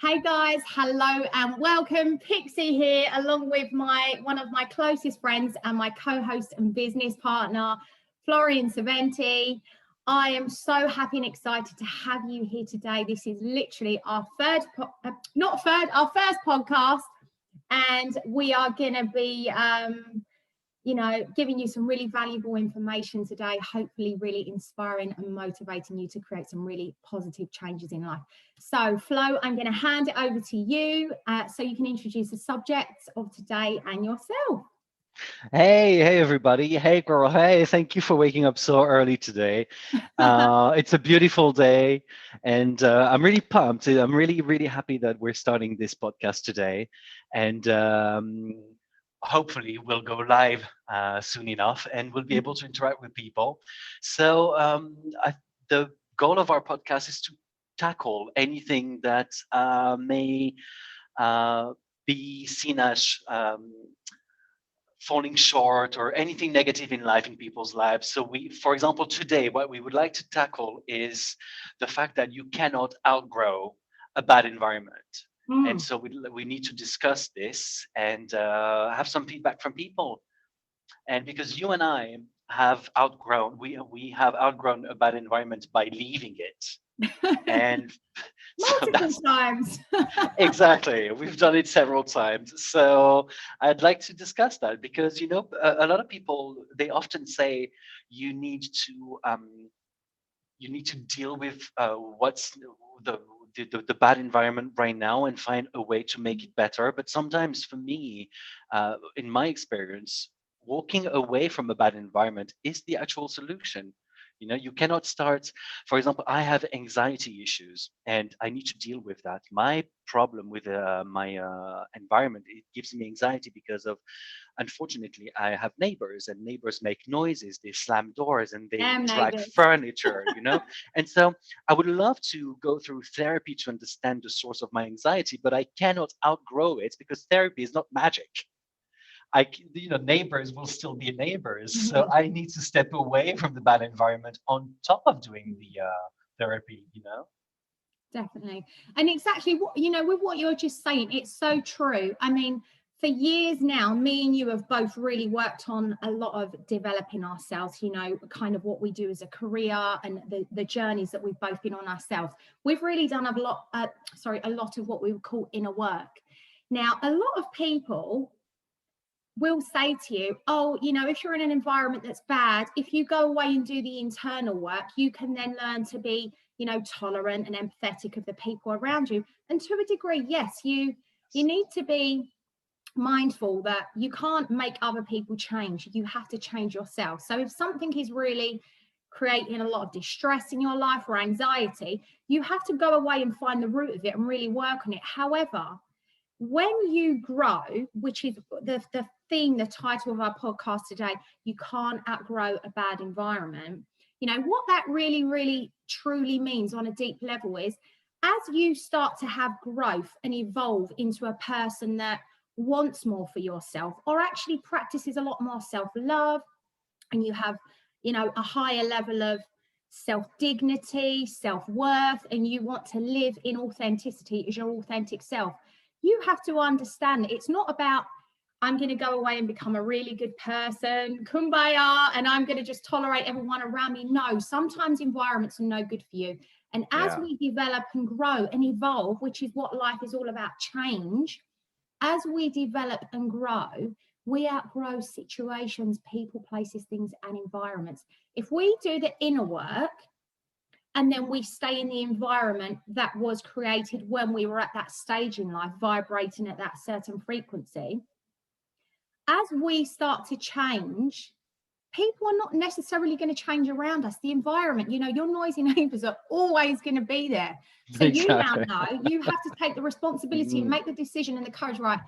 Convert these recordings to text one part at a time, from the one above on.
Hey guys, hello and welcome. Pixie here, along with one of my closest friends and my co-host and business partner, Florian Saventi. I am so happy and excited to have you here today. This is literally our our first podcast, and we are going to be giving you some really valuable information today, hopefully really inspiring and motivating you to create some really positive changes in life. So, Flo, I'm going to hand it over to you so you can introduce the subjects of today and yourself. Hey, everybody. Hey, girl. Hey, thank you for waking up so early today. It's a beautiful day, and I'm really pumped. I'm really happy that we're starting this podcast today. And hopefully, we'll go live soon enough and we'll be able to interact with people. So, the goal of our podcast is to tackle anything that may uh, be seen as falling short or anything negative in life in people's lives. So for example, today, what we would like to tackle is the fact that you cannot outgrow a bad environment. And so we need to discuss this and have some feedback from people. And because you and I we have outgrown a bad environment by leaving it. And so Multiple times. exactly. We've done it several times. So I'd like to discuss that because, a lot of people, they often say you need to deal with what's the bad environment right now and find a way to make it better. But sometimes for me, in my experience, walking away from a bad environment is the actual solution. You cannot start. For example, I have anxiety issues and I need to deal with that. My problem with my environment, it gives me anxiety because of, unfortunately, I have neighbors and neighbors make noises. They slam doors and they Damn drag neighbours. furniture. And so I would love to go through therapy to understand the source of my anxiety, but I cannot outgrow it because therapy is not magic. Neighbors will still be neighbors. So I need to step away from the bad environment on top of doing the therapy. Definitely. And it's actually with what you're just saying, it's so true. I mean, for years now, me and you have both really worked on a lot of developing ourselves, kind of what we do as a career and the journeys that we've both been on ourselves. We've really done a lot of what we would call inner work. Now, a lot of people will say to you, oh, if you're in an environment that's bad, if you go away and do the internal work, you can then learn to be, tolerant and empathetic of the people around you. And to a degree, yes, you need to be mindful that you can't make other people change. You have to change yourself. So if something is really creating a lot of distress in your life or anxiety, you have to go away and find the root of it and really work on it. However, when you grow, which is the theme, the title of our podcast today, you can't outgrow a bad environment. What that really, really, truly means on a deep level is as you start to have growth and evolve into a person that wants more for yourself or actually practices a lot more self-love, and you have, a higher level of self-dignity, self-worth, and you want to live in authenticity as your authentic self, you have to understand that it's not about, I'm going to go away and become a really good person, kumbaya, and I'm going to just tolerate everyone around me. No, sometimes environments are no good for you. And as we develop and grow and evolve, which is what life is all about, change, as we develop and grow, we outgrow situations, people, places, things, and environments. If we do the inner work, and then we stay in the environment that was created when we were at that stage in life, vibrating at that certain frequency, as we start to change, people are not necessarily going to change around us. The environment, your noisy neighbors are always going to be there. So you now know you have to take the responsibility and make the decision and the courage, right?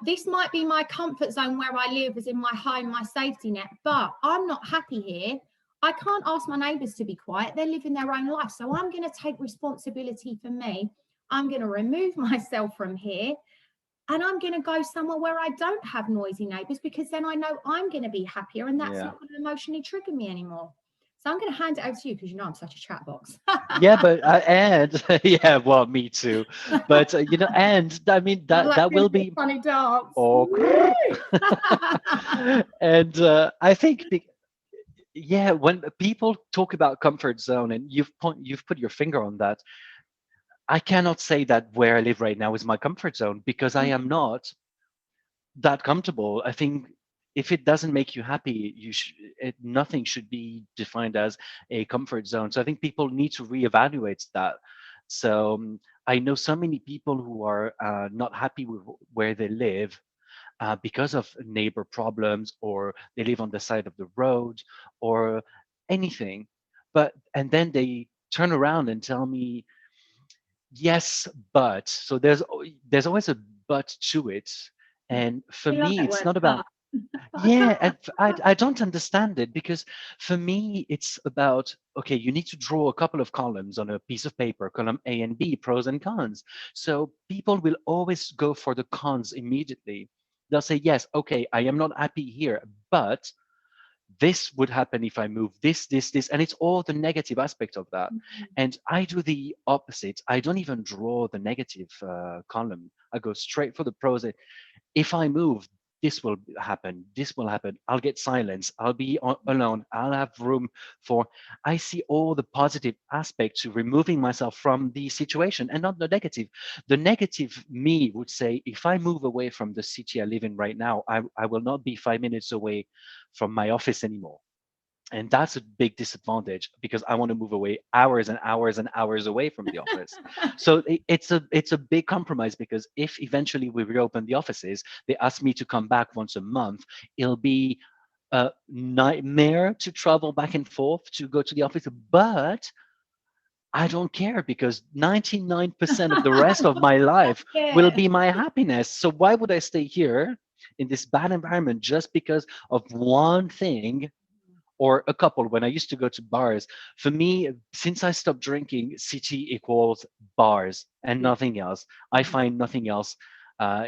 This might be my comfort zone where I live, as in my home, my safety net, but I'm not happy here. I can't ask my neighbours to be quiet. They're living their own life. So I'm going to take responsibility for me. I'm going to remove myself from here. And I'm going to go somewhere where I don't have noisy neighbours, because then I know I'm going to be happier and that's not going to emotionally trigger me anymore. So I'm going to hand it over to you because you know I'm such a chat box. Yeah, but and yeah, well, me too. But and I mean I that like that doing will a bit be funny dance. or and I think yeah, when people talk about comfort zone, and you've put your finger on that, I cannot say that where I live right now is my comfort zone because I am not that comfortable. I think if it doesn't make you happy, nothing should be defined as a comfort zone. So I think people need to reevaluate that. So I know so many people who are not happy with where they live because of neighbor problems, or they live on the side of the road, or anything. But and then they turn around and tell me, yes, but. So there's always a but to it. And for I love me, that it's word, not about, but. yeah, and I don't understand it because for me, it's about, okay, you need to draw a couple of columns on a piece of paper, column A and B, pros and cons. So people will always go for the cons immediately. They'll say, yes, okay, I am not happy here, but this would happen if I move this, and it's all the negative aspect of that. And I do the opposite. I don't even draw the negative column. I go straight for the pros. If I move, this will happen. This will happen. I'll get silence. I'll be alone. I'll have room for. I see all the positive aspects to removing myself from the situation and not the negative. The negative me would say, if I move away from the city I live in right now, I will not be 5 minutes away from my office anymore. And that's a big disadvantage because I want to move away hours and hours and hours away from the office. So it's a big compromise because if eventually we reopen the offices, they ask me to come back once a month, it'll be a nightmare to travel back and forth to go to the office. But I don't care because 99% of the rest of my life will Yeah. be my happiness. So why would I stay here in this bad environment just because of one thing or a couple? When I used to go to bars, for me, since I stopped drinking, city equals bars and Yeah. nothing else. I find nothing else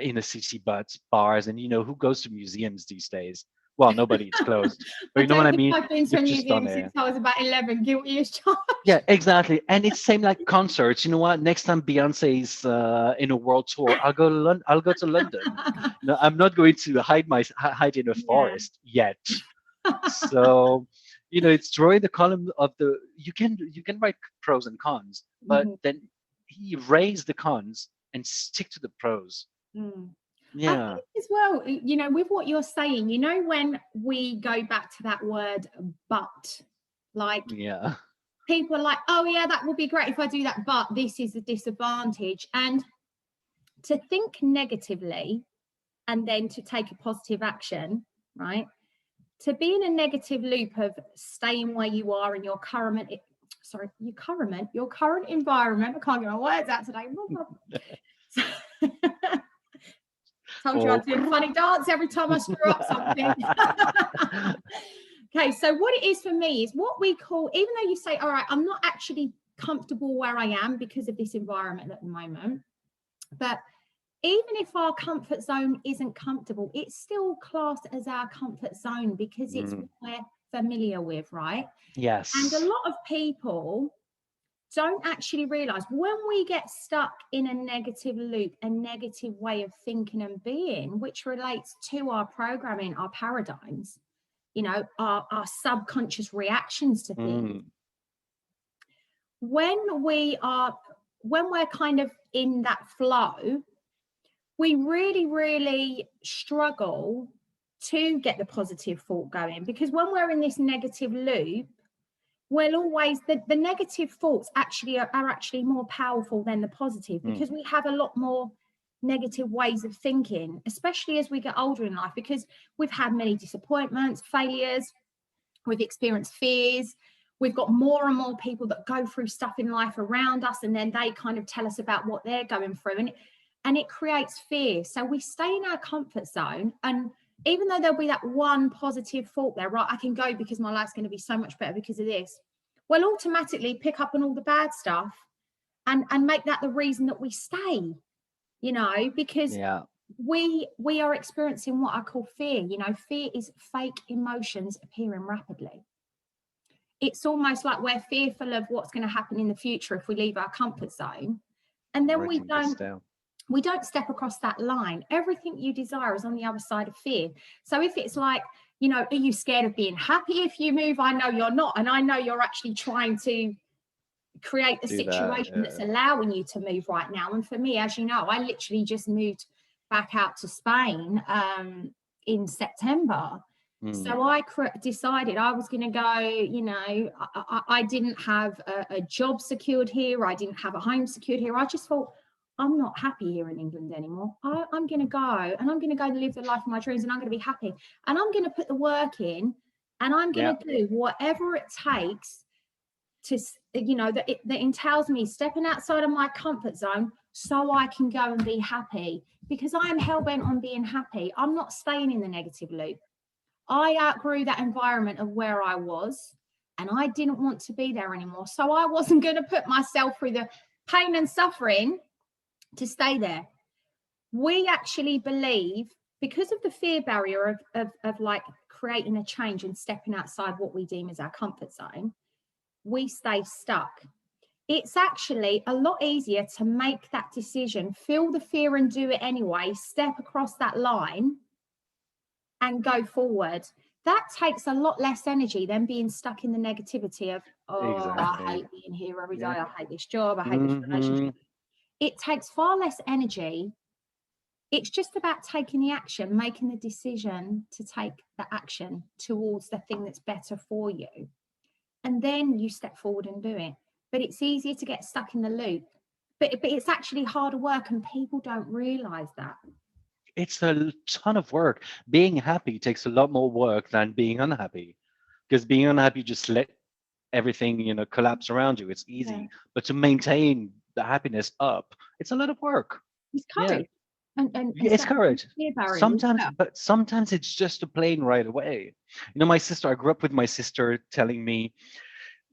in a city but bars. And who goes to museums these days? Well, nobody, it's closed. But I you know what don't I think mean? I've been to a You've just done museum it. since I was about 11, guilty as charged. Yeah, exactly. And it's same like concerts. You know what? Next time Beyonce's in a world tour, I'll go to London. I'll go to London. No, I'm not going to hide in a Yeah. forest yet. So, it's drawing the column of the. You can write pros and cons, but Mhm. then erase the cons and stick to the pros. Mm. I Yeah, think as well, with what you're saying, when we go back to that word, but, like, yeah. people are like, oh, yeah, that would be great if I do that, but this is a disadvantage. And to think negatively and then to take a positive action, right? To be in a negative loop of staying where you are in your current environment. I can't get my words out today. Told you Or I'd do a funny dance every time I screw up something. Okay, so what it is for me is what we call, even though you say, all right, I'm not actually comfortable where I am because of this environment at the moment, but even if our comfort zone isn't comfortable, it's still classed as our comfort zone because it's what Mm, we're familiar with, right? And a yes. lot of people don't actually realize when we get stuck in a negative loop, a negative way of thinking and being, which relates to our programming, our paradigms, our subconscious reactions to things. Mm, When we're kind of in that flow, we really, really struggle to get the positive thought going because when we're in this negative loop, well, always the negative thoughts actually are actually more powerful than the positive mm, because we have a lot more negative ways of thinking, especially as we get older in life, because we've had many disappointments, failures, we've experienced fears. We've got more and more people that go through stuff in life around us, and then they kind of tell us about what they're going through, and it creates fear. So we stay in our comfort zone, and even though there'll be that one positive thought there, right, I can go because my life's going to be so much better because of this. We'll automatically pick up on all the bad stuff and make that the reason that we stay, because yeah. we are experiencing what I call fear. Fear is fake emotions appearing rapidly. it's almost like we're fearful of what's going to happen in the future if we leave our comfort zone, and I'm then writing this down. we don't step across that line. Everything you desire is on the other side of fear. So if it's like, you know, are you scared of being happy if you move? I know you're not, and I know you're actually trying to create the Do that. situation that's allowing you to move right now. And for me, as you know, I literally just moved back out to Spain in September. So I decided I was going to go. You know, I didn't have a job secured here. I didn't have a home secured here. I just thought, I'm not happy here in England anymore. I'm going to go, and I'm going to go live the life of my dreams, and I'm going to be happy, and I'm going to put the work in, and I'm going to do whatever it takes to, you know, that entails me stepping outside of my comfort zone so I can go and be happy, because I am hell-bent on being happy. I'm not staying in the negative loop. I outgrew that environment of where I was, and I didn't want to be there anymore. So I wasn't going to put myself through the pain and suffering to stay there. We actually believe, because of the fear barrier of like creating a change and stepping outside what we deem as our comfort zone, we stay stuck. It's actually a lot easier to make that decision, feel the fear and do it anyway, step across that line and go forward. That takes a lot less energy than being stuck in the negativity of, oh, I hate being here every day. I hate this job. I hate this relationship. It takes far less energy. It's just about taking the action, making the decision to take the action towards the thing that's better for you. And then you step forward and do it. But it's easier to get stuck in the loop. But it's actually harder work, and people don't realize that. It's a ton of work. Being happy takes a lot more work than being unhappy, because being unhappy just let everything, you know, collapse around you. It's easy, but to maintain the happiness up, it's a lot of work. It's Yeah, courage. And it's courage. fear barrier as Sometimes, well. but sometimes it's just a plain right away. You know, my sister. I grew up with my sister telling me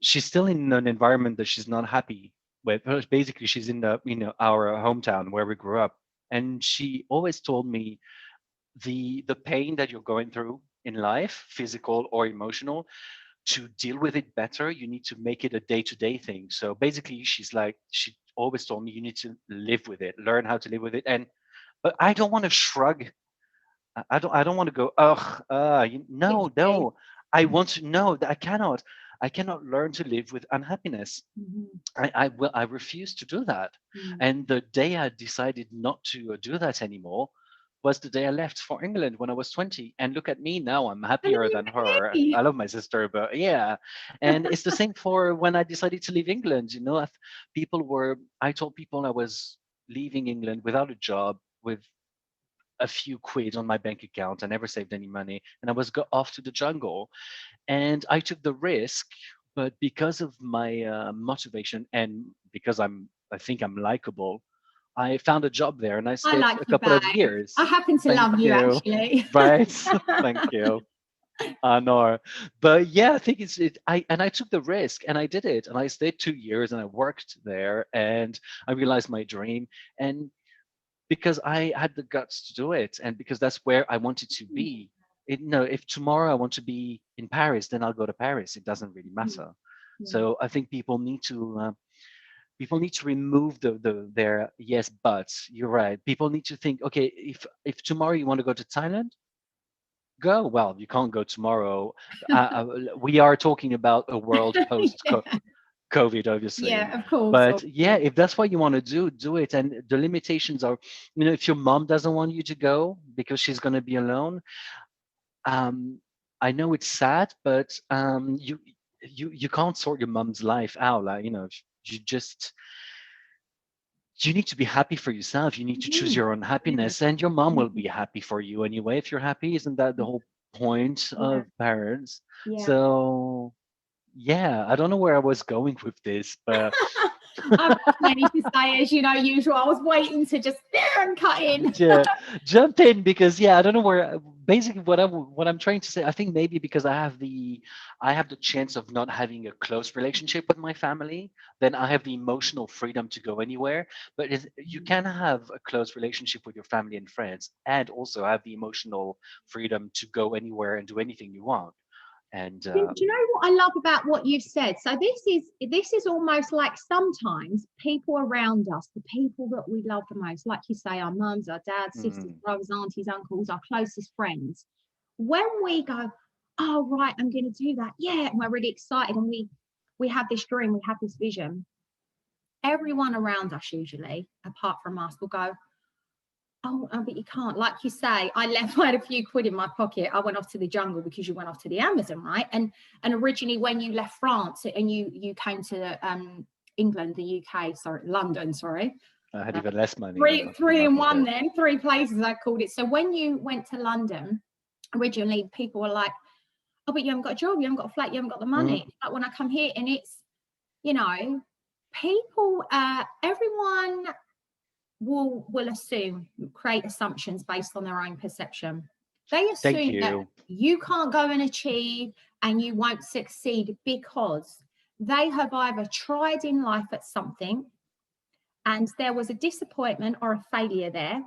she's still in an environment that she's not happy with. Basically, she's in the, you know, our hometown where we grew up, and she always told me the pain that you're going through in life, physical or emotional, to deal with it better, you need to make it a day-to-day thing. So basically, she's like, she always told me you need to live with it, learn how to live with it. And but I don't want to shrug. I don't want to go, ugh, no, Okay. no. I want to know that I cannot learn to live with unhappiness. I refuse to do that. And the day I decided not to do that anymore was the day I left for England when I was 20. And look at me now, I'm happier than her. I love my sister, but yeah. And it's the same for when I decided to leave England. You know, if I told people I was leaving England without a job, with a few quid on my bank account. I never saved any money, and I was off to the jungle. And I took the risk, but because of my motivation, and because I think I'm likable, I found a job there, and I I stayed like a you, couple of babe. I years. happen to Thank love you, you. actually. Right. Thank you. I know. But yeah, I think I took the risk, and I did it, and I stayed 2 years, and I worked there, and I realized my dream. And because I had the guts to do it, and because that's where I wanted to be. No, if tomorrow I want to be in Paris, then I'll go to Paris. It doesn't really matter. So I think people need to remove their yes buts. You're right. People need to think, okay, if tomorrow you want to go to Thailand, go. Well, you can't go tomorrow. We are talking about a world post COVID, obviously. Yeah, of course. But yeah, if that's what you want to do, do it. And the limitations are, if your mom doesn't want you to go because she's going to be alone, um, I know it's sad, but you can't sort your mom's life out. Like, you just you need to be happy for yourself. You need to choose your own Yeah. happiness, and your mom will be happy for you anyway. If you're happy, isn't that the whole point Yeah. of parents? Yeah. So yeah, I don't know where I was going with this, but I've got plenty to say, as you know, usual. I was waiting to just there and cut in. yeah, jump in, because yeah, I don't know where. Basically, what I'm trying to say, I think maybe because I have the chance of not having a close relationship with my family, then I have the emotional freedom to go anywhere. But you can have a close relationship with your family and friends, and also have the emotional freedom to go anywhere and do anything you want. And Do you know what I love about what you've said? So this is almost like sometimes people around us, the people that we love the most, like you say, our mums, our dads, sisters, brothers, aunties, uncles, our closest friends, when we go, oh right, I'm going to do that, yeah, and we're really excited, and we have this dream, we have this vision, everyone around us usually, apart from us, will go, oh, but you can't. Like you say, I had a few quid in my pocket. I went off to the jungle because you went off to the Amazon, right? And originally when you left France and you came to England, the UK, sorry, London, sorry. I had even less money. Three in one then, 3 places I called it. So when you went to London, originally people were like, oh, but you haven't got a job, you haven't got a flat, you haven't got the money. Like when I come here, and it's, you know, people, everyone will assume, create assumptions based on their own perception. They assume that you can't go and achieve and you won't succeed because they have either tried in life at something and there was a disappointment or a failure there,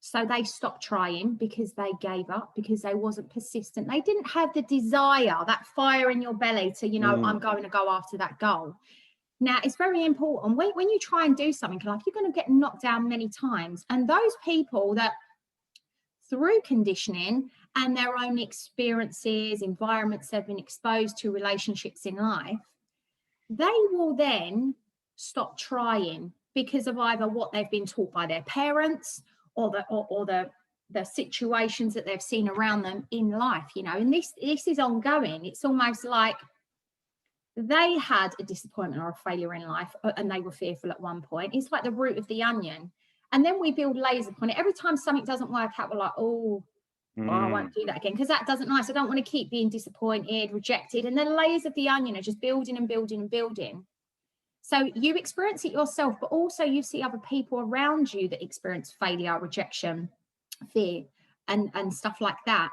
so they stopped trying because they gave up, because they wasn't persistent. They didn't have the desire, that fire in your belly to, you know, I'm going to go after that goal. Now, it's very important when you try and do something in life, you're going to get knocked down many times. And those people that, through conditioning and their own experiences, environments they've been exposed to, relationships in life, they will then stop trying because of either what they've been taught by their parents or the situations that they've seen around them in life, you know. And this is ongoing. It's almost like they had a disappointment or a failure in life and they were fearful at one point. It's like the root of the onion. And then we build layers upon it. Every time something doesn't work out, we're like, oh, I won't do that again because that doesn't nice. I don't want to keep being disappointed, rejected. And then layers of the onion are just building and building and building. So you experience it yourself, but also you see other people around you that experience failure, rejection, fear, and stuff like that.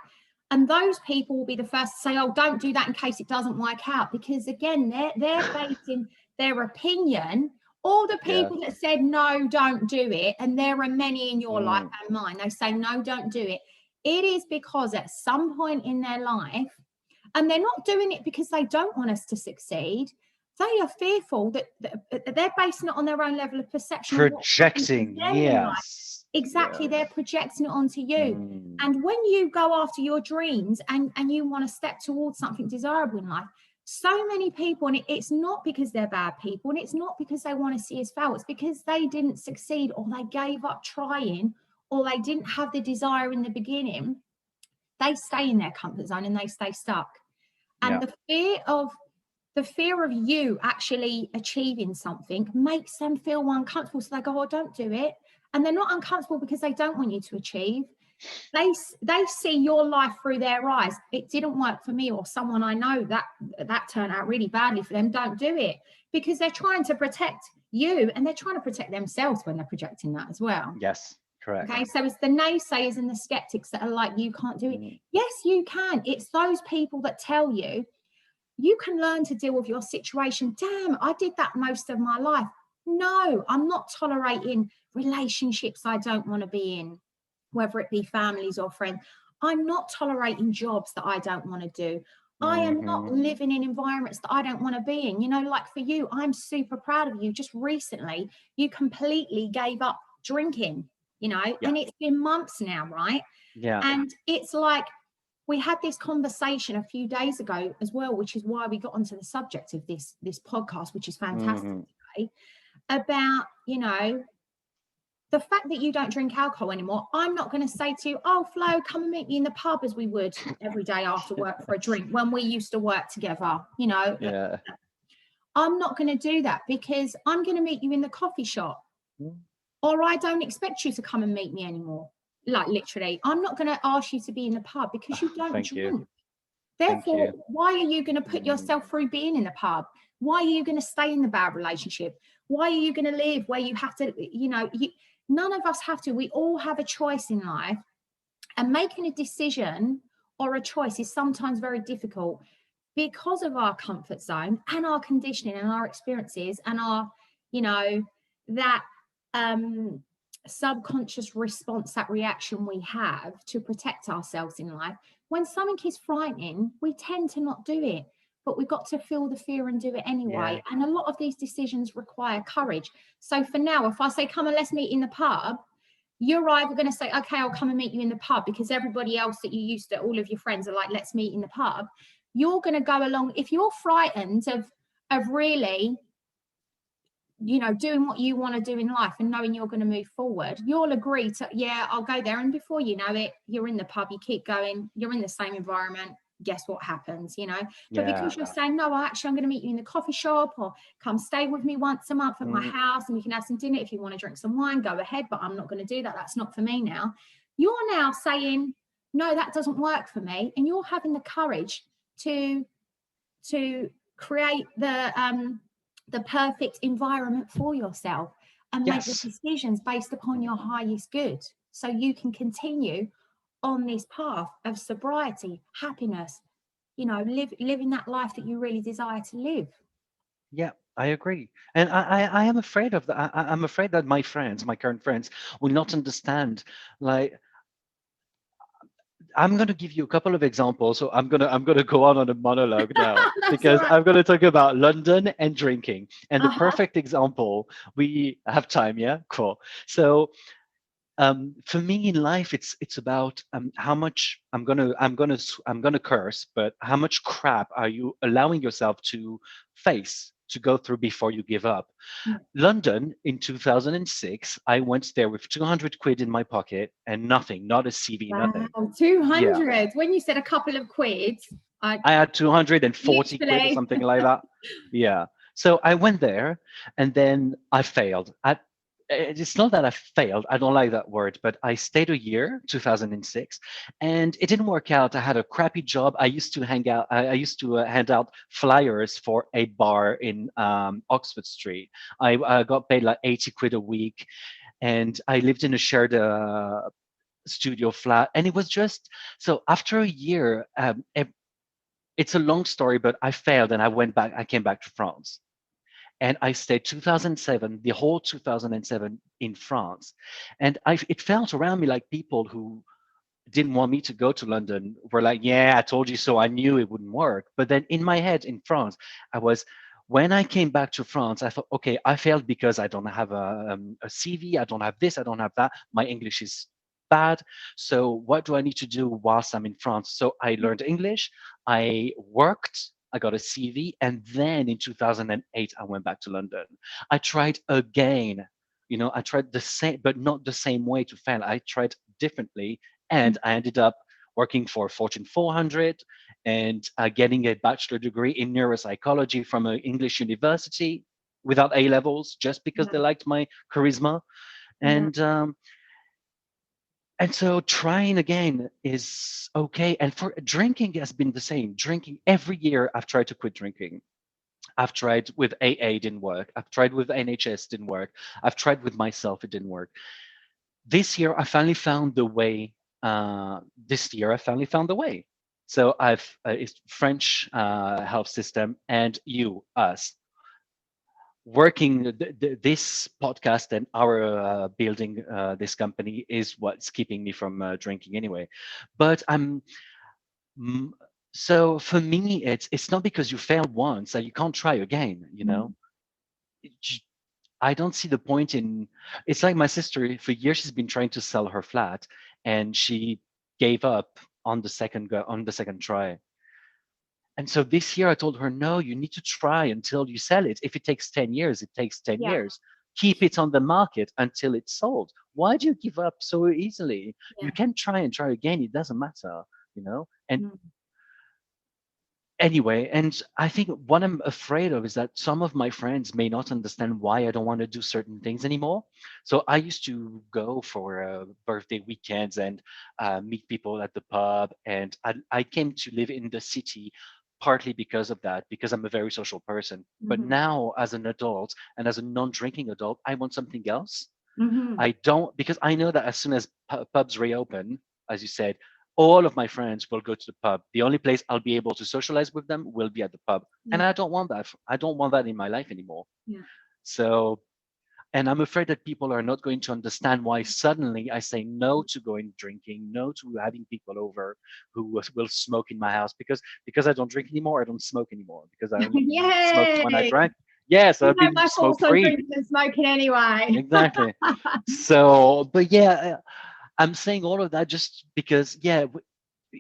And those people will be the first to say, oh, don't do that in case it doesn't work out. Because again, they're basing their opinion, all the people that said, no, don't do it. And there are many in your life and mine. They say, no, don't do it. It is because at some point in their life, and they're not doing it because they don't want us to succeed. They are fearful that they're basing it on their own level of perception. Projecting, yes. Exactly, they're projecting it onto you. And when you go after your dreams and you want to step towards something desirable in life, so many people, and it's not because they're bad people, and it's not because they want to see us fail, it's because they didn't succeed, or they gave up trying, or they didn't have the desire in the beginning. They stay in their comfort zone and they stay stuck. And the fear of you actually achieving something makes them feel uncomfortable. So they go, oh, don't do it. And they're not uncomfortable because they don't want you to achieve. They see your life through their eyes. It didn't work for me, or someone I know that turned out really badly for them. Don't do it, because they're trying to protect you and they're trying to protect themselves when they're projecting that as well. Yes, correct. Okay, so it's the naysayers and the skeptics that are like, you can't do it. Yes, you can. It's those people that tell you, you can learn to deal with your situation. Damn, I did that most of my life. No, I'm not tolerating relationships I don't want to be in, whether it be families or friends. I'm not tolerating jobs that I don't want to do. I am not living in environments that I don't want to be in. You know, like for you, I'm super proud of you. Just recently, you completely gave up drinking, you know, and it's been months now, right? Yeah. And it's like, we had this conversation a few days ago as well, which is why we got onto the subject of this podcast, which is fantastic today, about, you know, the fact that you don't drink alcohol anymore. I'm not going to say to you, oh, Flo, come and meet me in the pub as we would every day after work for a drink when we used to work together, you know. Yeah. I'm not going to do that, because I'm going to meet you in the coffee shop, or I don't expect you to come and meet me anymore. Like literally, I'm not going to ask you to be in the pub because you don't drink. You. Therefore, why are you going to put yourself through being in the pub? Why are you going to stay in the bad relationship? Why are you going to live where you have to, you know, none of us have to. We all have a choice in life, and making a decision or a choice is sometimes very difficult because of our comfort zone and our conditioning and our experiences and our, you know, that subconscious response, that reaction we have to protect ourselves in life. When something is frightening, we tend to not do it, but we've got to feel the fear and do it Yeah. anyway. And a lot of these decisions require courage. So for now, if I say, come and let's meet in the pub, you're either going to say, okay, I'll come and meet you in the pub, because everybody else that you used to, all of your friends are like, let's meet in the pub. You're going to go along. If you're frightened of really, you know, doing what you want to do in life and knowing you're going to move forward, you'll agree to, yeah, I'll go there. And before you know it, you're in the pub, you keep going, you're in the same environment. Guess what happens, you know? But Yeah. because you're saying, no, actually, I'm going to meet you in the coffee shop, or come stay with me once a month at my Mm, house, and you can have some dinner. If you want to drink some wine, go ahead, but I'm not going to do that. That's not for me now. You're now saying, no, that doesn't work for me. And you're having the courage to create the perfect environment for yourself and make the yes. decisions based upon Mm. your highest good, so you can continue on this path of sobriety, happiness, you know, living that life that you really desire to live. Yeah, I agree. And I am afraid of that. I'm afraid that my friends, my current friends, will not understand. Like, I'm going to give you a couple of examples. So I'm gonna go on a monologue now That's all because right. I'm going to talk about London and drinking. And the Uh-huh. perfect example, we have time, yeah, cool. So for me in life, it's about how much I'm gonna curse, but how much crap are you allowing yourself to face, to go through before you give up? Yeah. London in 2006, I went there with 200 quid in my pocket and nothing, not a CV, Wow, nothing. Yeah, 200. When you said a couple of quid, I I had 240 quid or literally. something like that. Yeah. So I went there and then I failed. It's not that I failed. I don't like that word, but I stayed a year, 2006, and it didn't work out. I had a crappy job. I used to hang out. I used to hand out flyers for a bar in Oxford Street. I got paid like 80 quid a week, and I lived in a shared studio flat. And it was just so after a year, it's a long story, but I failed and I went back. I came back to France and I stayed 2007, the whole 2007 in France. And it felt around me like people who didn't want me to go to London were like, yeah, I told you so. I knew it wouldn't work. But then in my head in France, I was, when I came back to France, I thought, okay, I failed because I don't have a CV. I don't have this. I don't have that. My English is bad. So what do I need to do whilst I'm in France? So I learned English. I worked. I got a CV. And then in 2008, I went back to London. I tried again. You know, I tried the same, but not the same way to fail. I tried differently and I ended up working for Fortune 400 and getting a bachelor degree in neuropsychology from an English university without A levels, just because Yeah, they liked my charisma. yeah, And and so trying again is okay. And for drinking has been the same. Drinking every year, I've tried to quit drinking. I've tried with AA, didn't work. I've tried with NHS, didn't work. I've tried with myself, it didn't work. This year I finally found the way. This year I finally found the way. So I've it's French health system and you us working this podcast and our building this company is what's keeping me from drinking anyway. But mm, so for me it's not because you failed once that you can't try again. You know, mm, I don't see the point in. It's like my sister. For years, she's been trying to sell her flat, and she gave up on the second try. And so this year, I told her, no, you need to try until you sell it. If it takes 10 years, it takes 10 yeah, years. Keep it on the market until it's sold. Why do you give up so easily? You yeah, can try and try again. It doesn't matter, you know. And mm, anyway, and I think what I'm afraid of is that some of my friends may not understand why I don't want to do certain things anymore. So I used to go for birthday weekends and meet people at the pub, and I came to live in the city partly because of that, because I'm a very social person. But mhm, now, as an adult and as a non-drinking adult, I want something else. mhm, I don't, because I know that as soon as pubs reopen, as you said, all of my friends will go to the pub. The only place I'll be able to socialize with them will be at the pub. And yeah, I don't want that. I don't want that in my life anymore. yeah, So And I'm afraid that people are not going to understand why suddenly I say no to going drinking, no to having people over who will smoke in my house, because I don't drink anymore, I don't smoke anymore, because I only smoked when I Yay! drank. Yes, You I've know been my smoke thoughts on free. drinking and smoking anyway. Exactly. So, but yeah, I'm saying all of that just because, yeah,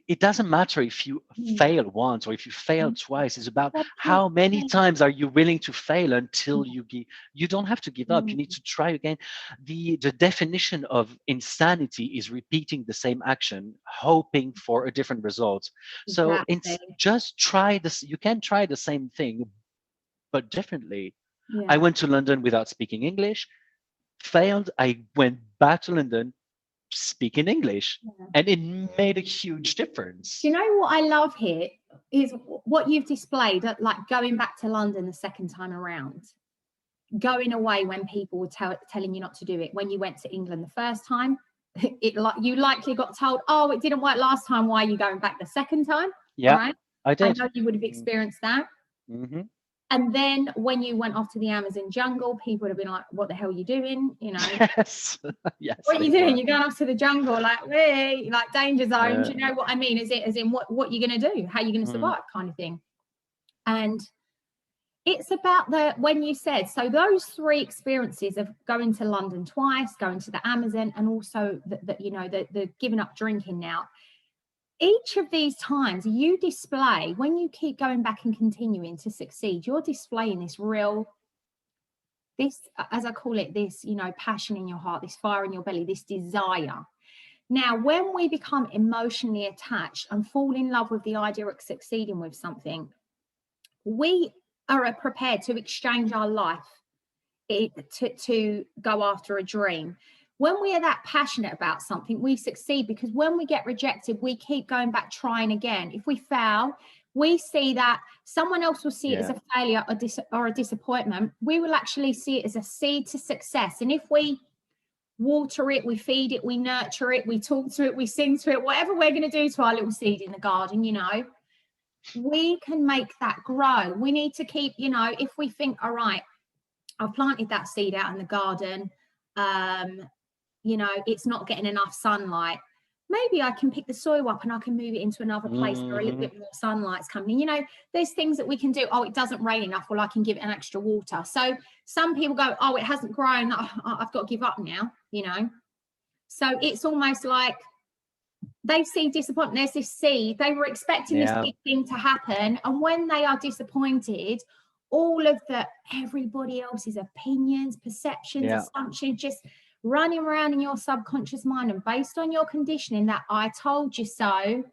it doesn't matter if you Mm, fail once or if you fail mm, twice. It's about how many absolutely. times are you willing to fail until you give. You don't have to give up. You Mm, need to try again. The definition of insanity is repeating the same action, hoping for a different result. So it's exactly. just try this. You can try the same thing, but differently. I Yeah. went to London without speaking English, failed. I went back to London speaking English, Yeah. and it made a huge Do difference. you know what I love here is what you've displayed, like going back to London the second time around, going away when people were telling you not to do it. When you went to England the first time, it like you likely got told, "Oh, it didn't work last time. Why are you going back the second time?" All Yeah, right. I I did. know you would have experienced that. Mm-hmm. And then when you went off to the Amazon jungle, people would have been like, "What the hell are you doing? You know, Yes, yes, what are they you doing? were. You're going off to the jungle, like, hey, like danger zones. You Uh, know what I mean? As in what you're going to do, how you're going to mm, survive, kind of thing." And it's about the when you said so those three experiences of going to London twice, going to the Amazon, and also the giving up drinking now. Each of these times you display when you keep going back and continuing to succeed, you're displaying this, as I call it, this, passion in your heart, this fire in your belly, this desire. Now, when we become emotionally attached and fall in love with the idea of succeeding with something, we are prepared to exchange our life to go after a dream. When we are that passionate about something, we succeed, because when we get rejected, we keep going back trying again. If we fail, we see that someone else will see it as yeah, a failure or a disappointment. We will actually see it as a seed to success. And if we water it, we feed it, we nurture it, we talk to it, we sing to it, whatever we're going to do to our little seed in the garden, we can make that grow. We need to keep, if we think, all right, I've planted that seed out in the garden, um, it's not getting enough sunlight. Maybe I can pick the soil up and I can move it into another place where a little hmm bit more sunlight's coming in. There's things that we can do. Oh, it doesn't rain enough. Well, I can give it an extra water. So some people go, oh, it hasn't grown. I've got to give up now. So it's almost like they see disappointment. There's this seed. They were expecting this yeah, big thing to happen. And when they are disappointed, all of everybody else's opinions, perceptions, yeah. assumptions just running around in your subconscious mind. And based on your conditioning, that I told you so,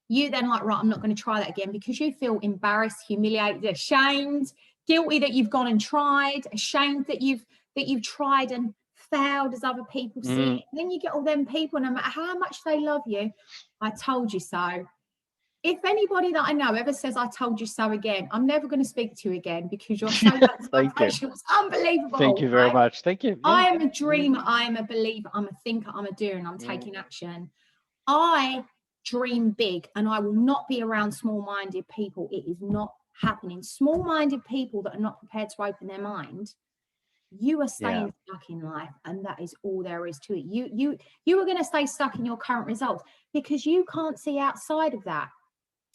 you then like, right, I'm not going to try that again, because you feel embarrassed, humiliated, ashamed, guilty that you've gone and tried, ashamed that you've tried and failed as other people see Mm. it. And then you get all them people, no matter how much they love you, I told you so. If anybody that I know ever says I told you so again, I'm never going to speak to you again, because you're so Thank you. vibrational. It's Thank unbelievable, you very right? much. Thank you. Yeah. I am a Mm, dreamer, I am a believer, I'm a thinker, I'm a doer, and I'm mm. taking action. I dream big, and I will not be around small minded people. It is not happening. Small minded people that are not prepared to open their mind, you are Yeah, staying stuck in life, and that is all there is to it. You are going to stay stuck in your current results because you can't see outside of that,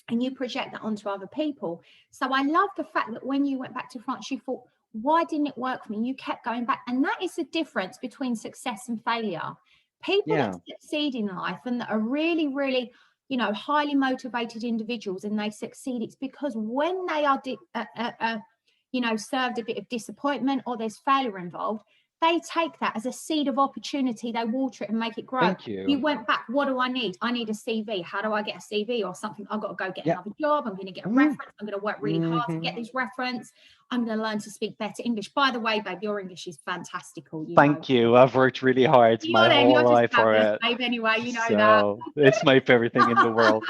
and you project that onto other people. So I love the fact that when you went back to France, you thought, why didn't it work for me? You kept going back. And that is the difference between success and failure. People that yeah, succeed in life and that are really, really, highly motivated individuals, and they succeed, it's because when they are served a bit of disappointment or there's failure involved, they take that as a seed of opportunity. They water it and make it grow. thank You you. went back. What do I need? I need a CV. How do I get a CV or something? I've got to go get Yeah. another job. I'm going to get a Mm, reference. I'm going to work really hard to hmm get this reference. I'm going to learn to speak better English. By the way, babe, your English is fantastical. Thank you. I've worked really hard my You're there. whole You're just life for fabulous, it. babe. Anyway, you know that. So it's my favorite thing in the world.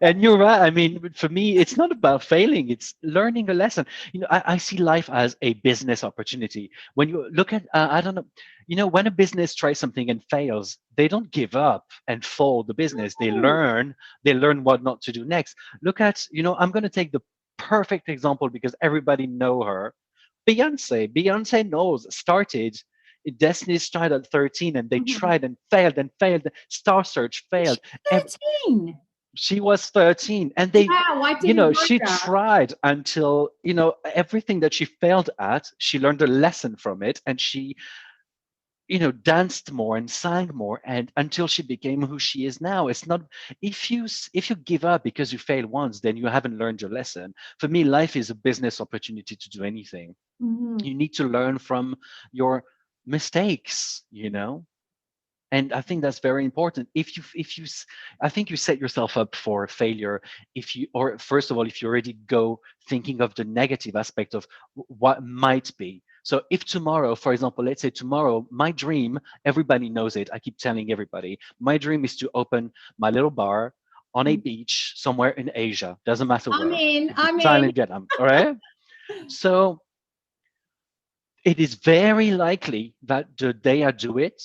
And you're right. I mean, for me, it's not about failing, it's learning a lesson. I see life as a business opportunity. When you look at, I don't know, when a business tries something and fails, they don't give up and fold the business. They learn what not to do next. Look at, I'm going to take the perfect example because everybody know her. Beyonce knows, started Destiny's Child at 13, and they Mhm. tried and failed and failed. Star Search She's failed. 13. She was 13, and they, Wow, I didn't know she that. tried until, everything that she failed at, she learned a lesson from it, and she, danced more and sang more, and until she became who she is now. It's not, if you give up because you fail once, then you haven't learned your lesson. For me, life is a business opportunity to do anything. Mhm. You need to learn from your mistakes. And I think that's very important. I think you set yourself up for failure if you, or first of all, if you already go thinking of the negative aspect of what might be. So if tomorrow, for example, let's say tomorrow, my dream, everybody knows it, I keep telling everybody, my dream is to open my little bar on a Mm. beach somewhere in Asia, doesn't matter I'm where. in. Could be I'm in. Thailand, Vietnam, all right? So it is very likely that the day I do it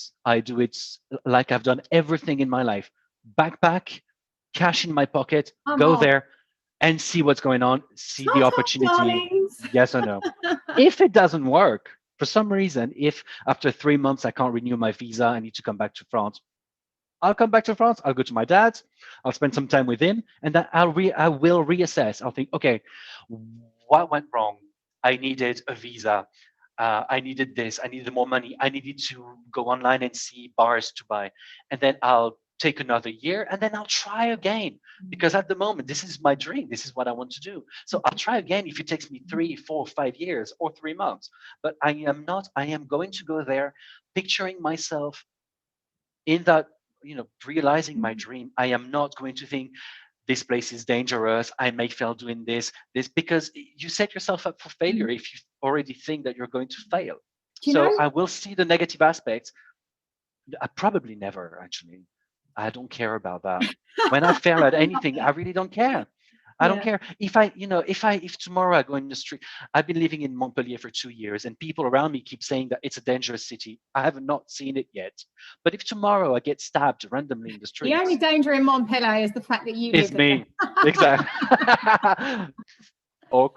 like I've done everything in my life. Backpack, cash in my pocket, I'm go off. there and see what's going on, see the Top off, opportunity, darlings. yes or no. If it doesn't work, for some reason, if after 3 months I can't renew my visa, I need to come back to France, I'll come back to France, I'll go to my dad, I'll spend some time with him, and then I will reassess. I'll think, okay, what went wrong? I needed a visa. I needed this. I needed more money. I needed to go online and see bars to buy. And then I'll take another year and then I'll try again. Because at the moment, this is my dream. This is what I want to do. So I'll try again if it takes me 3, 4, 5 years or 3 months. But I am going to go there picturing myself in that, realizing my dream. I am not going to think this place is dangerous, I may fail doing this, because you set yourself up for failure if you already think that you're going to fail. Do you So know? I will see the negative aspects. I probably never, actually. I don't care about that. When I fail at I love anything, it. I really don't care. I don't Yeah. care if tomorrow I go in the street. I've been living in Montpellier for 2 years, and people around me keep saying that it's a dangerous city. I have not seen it yet. But if tomorrow I get stabbed randomly in the The only streets, danger in Montpellier is the fact that you it's live there. me. Exactly. Or,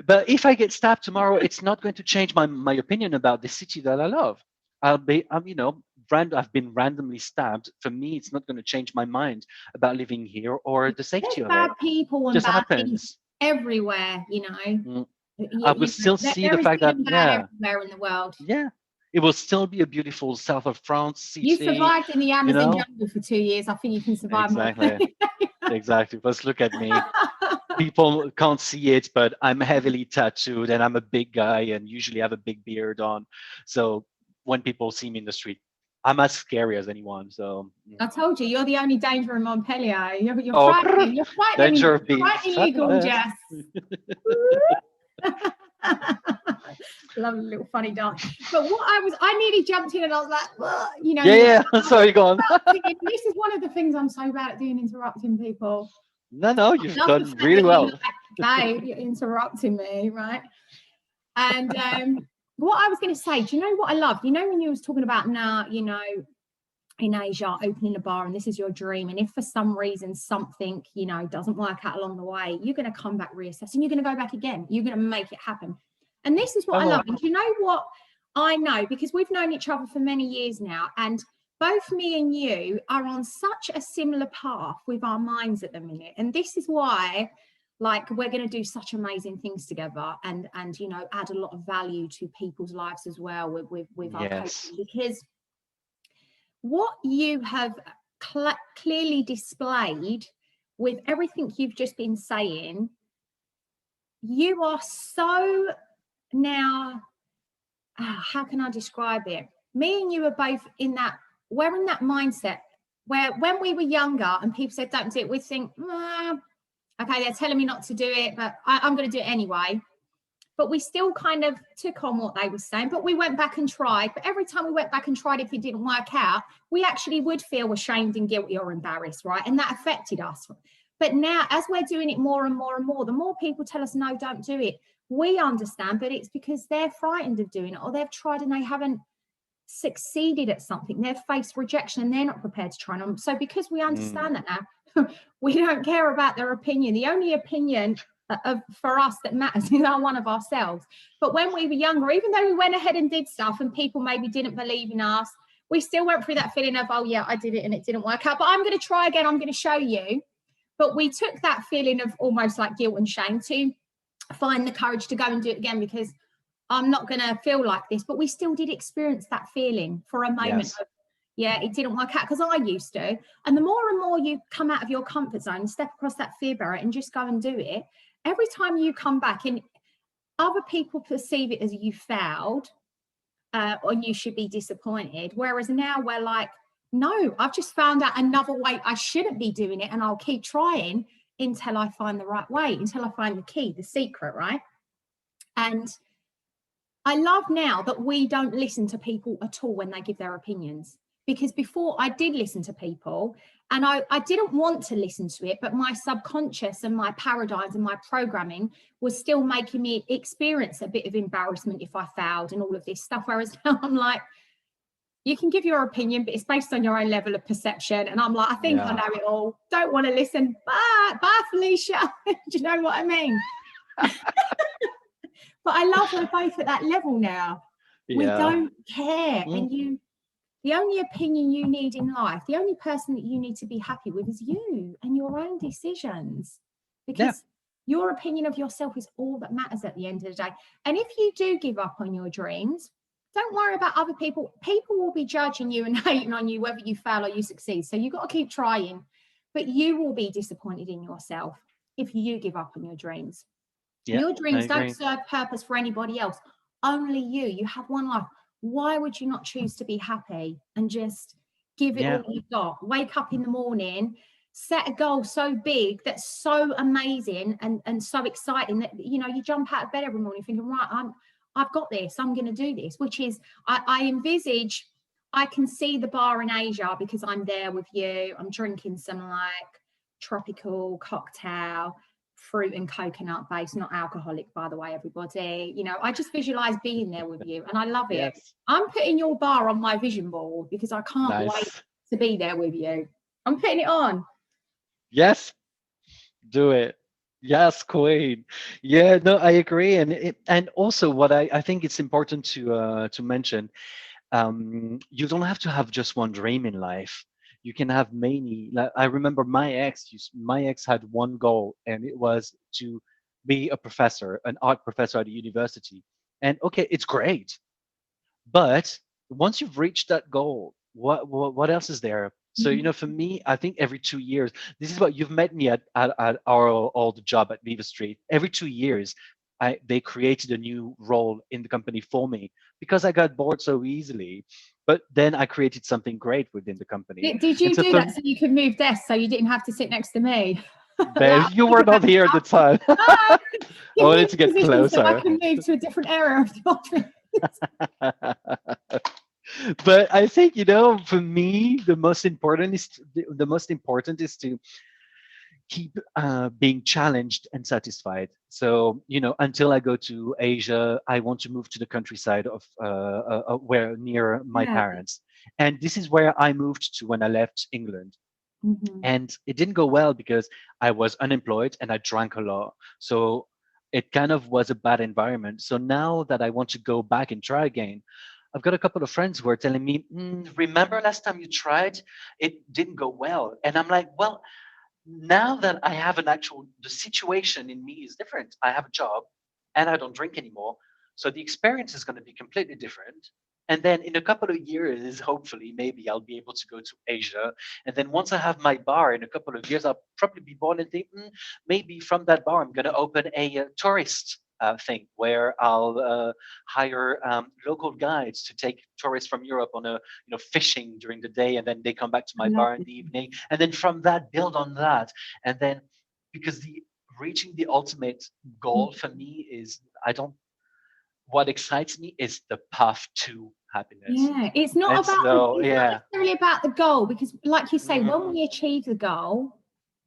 but if I get stabbed tomorrow, it's not going to change my opinion about the city that I love. I've been randomly stabbed. For me, it's not going to change my mind about living here or the There's safety of bad it. people It and just bad things happens. everywhere, you know. Mm. I will still see the There is fact good that, and bad yeah, everywhere in the world. yeah, it will still be a beautiful south of France You city. survived in the You Amazon know, jungle for 2 years. I think you can survive more. exactly, exactly. But look at me. People can't see it, but I'm heavily tattooed and I'm a big guy and usually have a big beard on. So when people see me in the street, I'm as scary as anyone. So, I told you, you're the only danger in Montpellier. You're oh, frightening. You're danger of being frighteningly gorgeous. fat. Lovely little funny dance. But I nearly jumped in and I was like, "Ugh," you know, Yeah, you yeah. Sorry, go on. this is one of the things I'm so bad at doing, interrupting people. No, I you've love the done fact really that you're well. like, okay, you're interrupting me, right? And what I was going to say, do you know what I love? You know, when you was talking about now, you know, in Asia, opening a bar, and this is your dream. And if for some reason something, you know, doesn't work out along the way, you're going to come back, reassess, and you're going to go back again. You're going to make it happen. And this is what I love. And do you know what I know? Because we've known each other for many years now, and both me and you are on such a similar path with our minds at the minute. And this is why, like, we're going to do such amazing things together, and you know, add a lot of value to people's lives as well with our Yes. coaching, because what you have clearly displayed with everything you've just been saying, you are so now, how can I describe it? Me and you are both in that, we're in that mindset where when we were younger and people said don't do it, we'd think, okay, they're telling me not to do it, but I'm going to do it anyway. But we still kind of took on what they were saying, but we went back and tried. But every time we went back and tried, if it didn't work out, we actually would feel ashamed and guilty or embarrassed, right? And that affected us. But now, as we're doing it more and more and more, the more people tell us, no, don't do it, we understand, but it's because they're frightened of doing it, or they've tried and they haven't succeeded at something. They've faced rejection and they're not prepared to try on. So because we understand that now, we don't care about their opinion. The only opinion for us that matters is one of ourselves. But when we were younger, even though we went ahead and did stuff and people maybe didn't believe in us, we still went through that feeling of, oh yeah, I did it and it didn't work out, but I'm going to try again, I'm going to show you. But we took that feeling of almost like guilt and shame to find the courage to go and do it again, because I'm not going to feel like this. But we still did experience that feeling for a moment Yes. of, yeah, it didn't work out, because I used to. And the more and more you come out of your comfort zone and step across that fear barrier and just go and do it, every time you come back and other people perceive it as you failed, or you should be disappointed. Whereas now we're like, no, I've just found out another way I shouldn't be doing it, and I'll keep trying until I find the right way, until I find the key, the secret, right? And I love now that we don't listen to people at all when they give their opinions, because before I did listen to people and I didn't want to listen to it, but my subconscious and my paradigms and my programming was still making me experience a bit of embarrassment if I failed and all of this stuff. Whereas now I'm like, you can give your opinion, but it's based on your own level of perception. And I'm like, I think I know it all. Don't want to listen. Bye, Felicia. Do you know what I mean? But I love we're both at that level now. We don't care. And the only opinion you need in life, the only person that you need to be happy with is you and your own decisions. Because your opinion of yourself is all that matters at the end of the day. And if you do give up on your dreams, don't worry about other people. People will be judging you and hating on you whether you fail or you succeed. So you've got to keep trying. But you will be disappointed in yourself if you give up on your dreams. Your dreams don't serve purpose for anybody else, only you. You have one life. Why would you not choose to be happy and just give it all you've got? Wake up in the morning, set a goal so big that's so amazing and so exciting that, you know, you jump out of bed every morning thinking, right, I've got this, I'm going to do this, which is, I envisage, I can see the bar in Asia because I'm there with you. I'm drinking some like tropical cocktail, fruit and coconut based, not alcoholic, by the way, everybody. You know, I just visualize being there with you and I love it. I'm putting your bar on my vision board because I can't wait to be there with you. I'm putting it on. Yes, do it. Yes, queen. Yeah, no, I agree. And also what I think it's important to mention, you don't have to have just one dream in life. You can have many. Like, I remember my ex had one goal, and it was to be a professor, an art professor at a university. And okay, it's great, but once you've reached that goal, what else is there? So, you know, for me, I think every 2 years, this is what you've met me at our old job at Viva Street. Every 2 years, they created a new role in the company for me because I got bored so easily. But then I created something great within the company. Did you do that so you could move desks so you didn't have to sit next to me? Babe, you were not here at the time. I wanted to get closer. So I can move to a different area of the office. But I think, you know, for me, the most important is to keep being challenged and satisfied. So, you know, until I go to Asia, I want to move to the countryside of where near my parents. And this is where I moved to when I left England. And it didn't go well because I was unemployed and I drank a lot. So it kind of was a bad environment. So now that I want to go back and try again, I've got a couple of friends who are telling me, remember last time you tried, it didn't go well. And I'm like, well, now that I have the situation in me is different. I have a job and I don't drink anymore. So the experience is going to be completely different. And then in a couple of years, hopefully, maybe I'll be able to go to Asia. And then once I have my bar in a couple of years, I'll probably be born and think, maybe from that bar, I'm going to open a tourist thing where I'll hire local guides to take tourists from Europe on fishing during the day, and then they come back to my bar in the evening, and then from that build on that, and then because reaching the ultimate goal for me is what excites me is the path to happiness. Yeah, it's not not necessarily about the goal, because like you say, when we achieve the goal,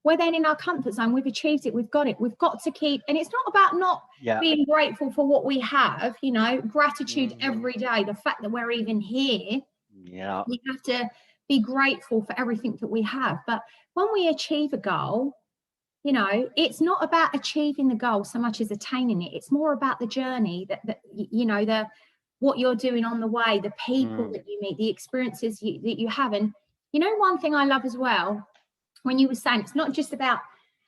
we're then in our comfort zone. We've achieved it. We've got it. We've got to keep, and it's not about not being grateful for what we have, you know, gratitude every day. The fact that we're even here, we have to be grateful for everything that we have. But when we achieve a goal, it's not about achieving the goal so much as attaining it. It's more about the journey, that the what you're doing on the way, the people that you meet, the experiences that you have. And one thing I love as well, when you were saying it's not just about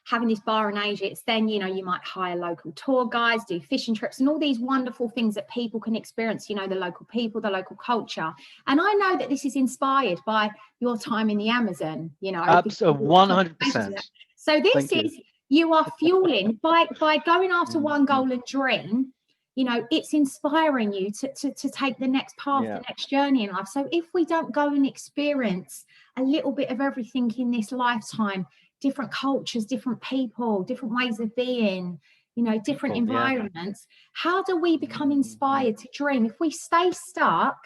having this bar in Asia, it's then, you might hire local tour guides, do fishing trips and all these wonderful things that people can experience, the local people, the local culture. And I know that this is inspired by your time in the Amazon, Absolutely, 100%. So this is, you are fueling by going after one goal and dream, it's inspiring you to take the next path, the next journey in life. So if we don't go and experience a little bit of everything in this lifetime, different cultures, different people, different ways of being, different environments, how do we become inspired to dream? If we stay stuck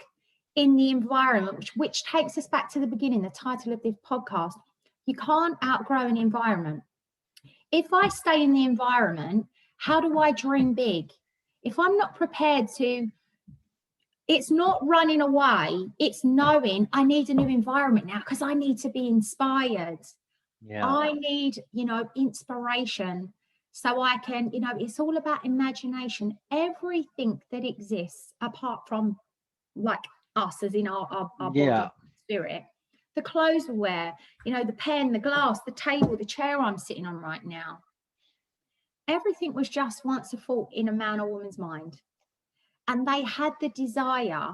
in the environment, which takes us back to the beginning, the title of this podcast, you can't outgrow an environment. If I stay in the environment, how do I dream big? If I'm not prepared to, it's not running away, it's knowing I need a new environment now because I need to be inspired. I need, inspiration so I can, it's all about imagination. Everything that exists apart from like us as in our body, spirit, the clothes we wear, the pen, the glass, the table, the chair I'm sitting on right now. Everything was just once a thought in a man or woman's mind. And they had the desire,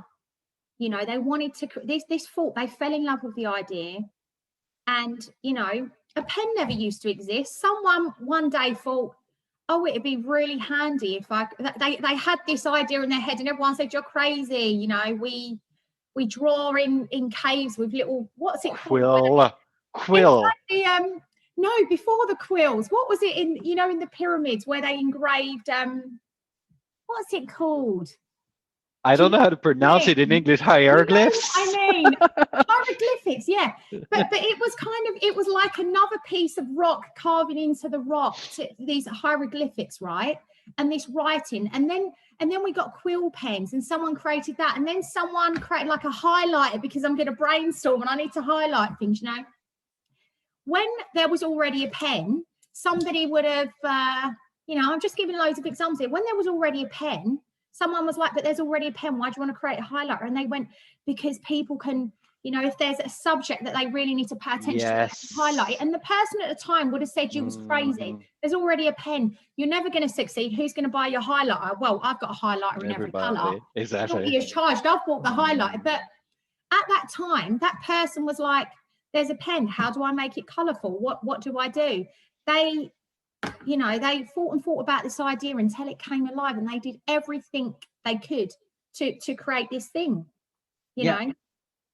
they wanted to, this thought, they fell in love with the idea. And, a pen never used to exist. Someone one day thought, oh, it'd be really handy if they had this idea in their head and everyone said, you're crazy. We draw in caves with little, what's it called? Quill. Like no, before the quills, what was it in the pyramids where they engraved, what's it called? I don't know how to pronounce it in English. Hieroglyphs. Hieroglyphics, yeah. But it was like another piece of rock carving into the rock, these hieroglyphics, right? And this writing, and then we got quill pens, and someone created that, and then someone created like a highlighter because I'm going to brainstorm and I need to highlight things. When there was already a pen, somebody would have, I'm just giving loads of examples here. When there was already a pen, someone was like, but there's already a pen. Why do you want to create a highlighter? And they went, because people can, if there's a subject that they really need to pay attention to, highlight it. And the person at the time would have said you was crazy. There's already a pen. You're never going to succeed. Who's going to buy your highlighter? Well, I've got a highlighter in every colour. Exactly. You're charged. I've bought the highlighter. But at that time, that person was like, there's a pen. How do I make it colourful? What do I do? They thought about this idea until it came alive, and they did everything they could to create this thing, you know.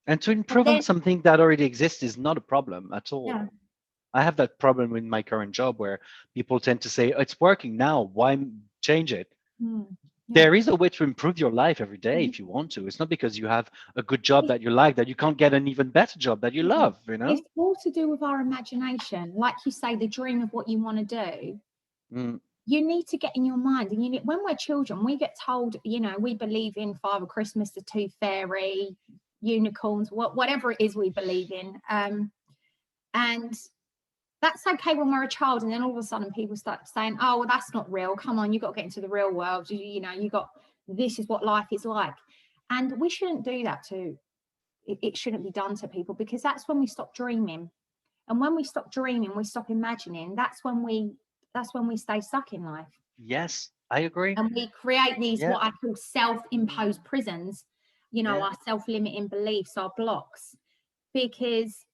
And to improve on something that already exists is not a problem at all. Yeah. I have that problem in my current job where people tend to say, it's working now, why change it? There is a way to improve your life every day if you want to. It's not because you have a good job that you like that you can't get an even better job that you love, It's all to do with our imagination. Like you say, the dream of what you want to do. You need to get in your mind. And when we're children, we get told, we believe in Father Christmas, the Tooth Fairy, unicorns, whatever it is we believe in. And that's okay when we're a child, and then all of a sudden people start saying, oh, well, that's not real. Come on, you've got to get into the real world. This is what life is like. And we shouldn't do that it shouldn't be done to people, because that's when we stop dreaming. And when we stop dreaming, we stop imagining, that's when we stay stuck in life. Yes, I agree. And we create these, what I call self-imposed prisons, our self-limiting beliefs, our blocks, because